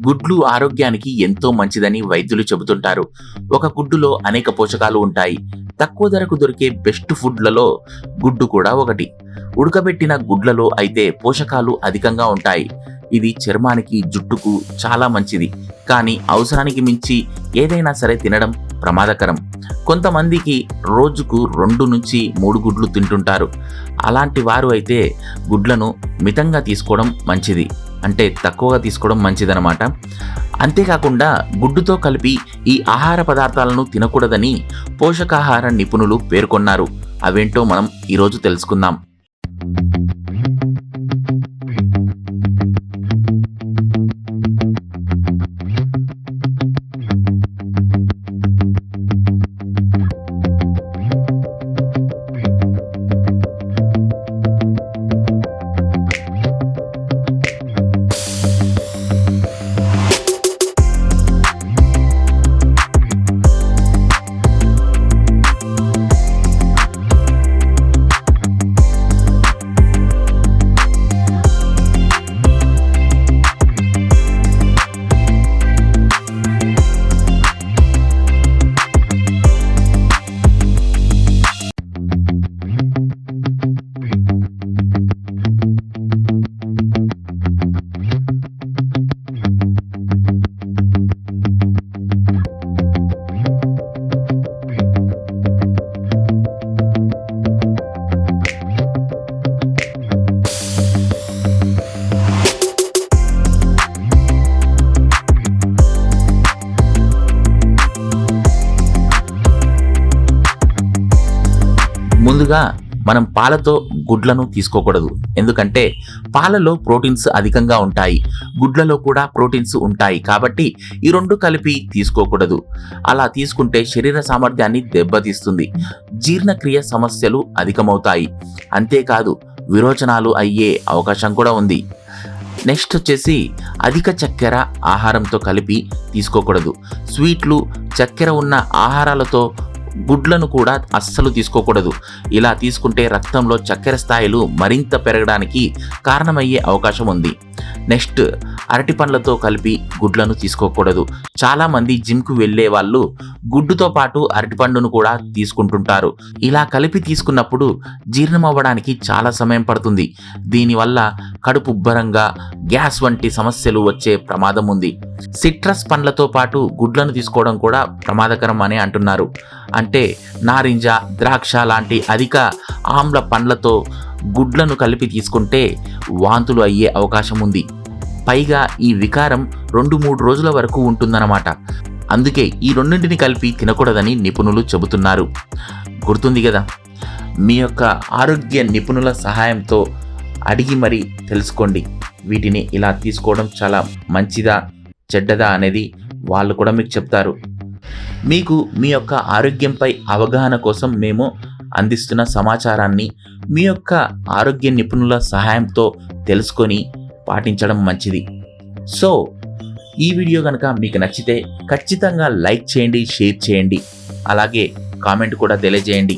గుడ్లు ఆరోగ్యానికి ఎంతో మంచిదని వైద్యులు చెబుతుంటారు. ఒక గుడ్డులో అనేక పోషకాలు ఉంటాయి. తక్కువ ధరకు దొరికే బెస్ట్ ఫుడ్లలో గుడ్డు కూడా ఒకటి. ఉడకబెట్టిన గుడ్లలో అయితే పోషకాలు అధికంగా ఉంటాయి. ఇది చర్మానికి, జుట్టుకు చాలా మంచిది. కానీ అవసరానికి మించి ఏదైనా సరే తినడం ప్రమాదకరం. కొంతమందికి రోజుకు 2 నుంచి 3 గుడ్లు తింటుంటారు. అలాంటి వారు అయితే గుడ్లను మితంగా తీసుకోవడం మంచిది. అంటే తక్కువగా తీసుకోవడం మంచిదన్నమాట. అంతేకాకుండా గుడ్డుతో కలిపి ఈ ఆహార పదార్థాలను తినకూడదని పోషకాహార నిపుణులు పేర్కొన్నారు. అవేంటో మనం ఈరోజు తెలుసుకుందాం. ముందుగా మనం పాలతో గుడ్లను తీసుకోకూడదు. ఎందుకంటే పాలలో ప్రోటీన్స్ అధికంగా ఉంటాయి, గుడ్లలో కూడా ప్రోటీన్స్ ఉంటాయి. కాబట్టి ఈ రెండు కలిపి తీసుకోకూడదు. అలా తీసుకుంటే శరీర సామర్థ్యాన్ని దెబ్బతీస్తుంది, జీర్ణక్రియ సమస్యలు అధికమవుతాయి. అంతేకాదు విరోచనాలు అయ్యే అవకాశం కూడా ఉంది. నెక్స్ట్ వచ్చేసి అధిక చక్కెర ఆహారంతో కలిపి తీసుకోకూడదు. స్వీట్లు, చక్కెర ఉన్న ఆహారాలతో గుడ్లను కూడా అస్సలు తీసుకోకూడదు. ఇలా తీసుకుంటే రక్తంలో చక్కెర స్థాయిలు మరింత పెరగడానికి కారణమయ్యే అవకాశం ఉంది. నెక్స్ట్ అరటి పండ్లతో కలిపి గుడ్లను తీసుకోకూడదు. చాలామంది జిమ్కు వెళ్ళే వాళ్ళు గుడ్డుతో పాటు అరటిపండును కూడా తీసుకుంటుంటారు. ఇలా కలిపి తీసుకున్నప్పుడు జీర్ణం అవ్వడానికి చాలా సమయం పడుతుంది. దీనివల్ల కడుపు ఉబ్బరంగా, గ్యాస్ వంటి సమస్యలు వచ్చే ప్రమాదం ఉంది. సిట్రస్ పండ్లతో పాటు గుడ్లను తీసుకోవడం కూడా ప్రమాదకరం అని అంటున్నారు. అంటే నారింజ, ద్రాక్ష లాంటి అధిక ఆమ్ల పండ్లతో గుడ్లను కలిపి తీసుకుంటే వాంతులు అయ్యే అవకాశం ఉంది. పైగా ఈ వికారం 2-3 రోజుల వరకు ఉంటుందన్నమాట. అందుకే ఈ రెండింటిని కలిపి తినకూడదని నిపుణులు చెబుతున్నారు. గుర్తుంది కదా? మీ యొక్క ఆరోగ్య నిపుణుల సహాయంతో అడిగి మరీ తెలుసుకోండి. వీటిని ఇలా తీసుకోవడం చాలా మంచిదా చెడ్డదా అనేది వాళ్ళు కూడా మీకు చెప్తారు. మీకు మీ యొక్క ఆరోగ్యంపై అవగాహన కోసం మేము అందిస్తున్న సమాచారాన్ని మీ యొక్క ఆరోగ్య నిపుణుల సహాయంతో తెలుసుకొని పాటించడం మంచిది. సో ఈ వీడియో కనుక మీకు నచ్చితే ఖచ్చితంగా లైక్ చేయండి, షేర్ చేయండి, అలాగే కామెంట్ కూడా తెలియజేయండి.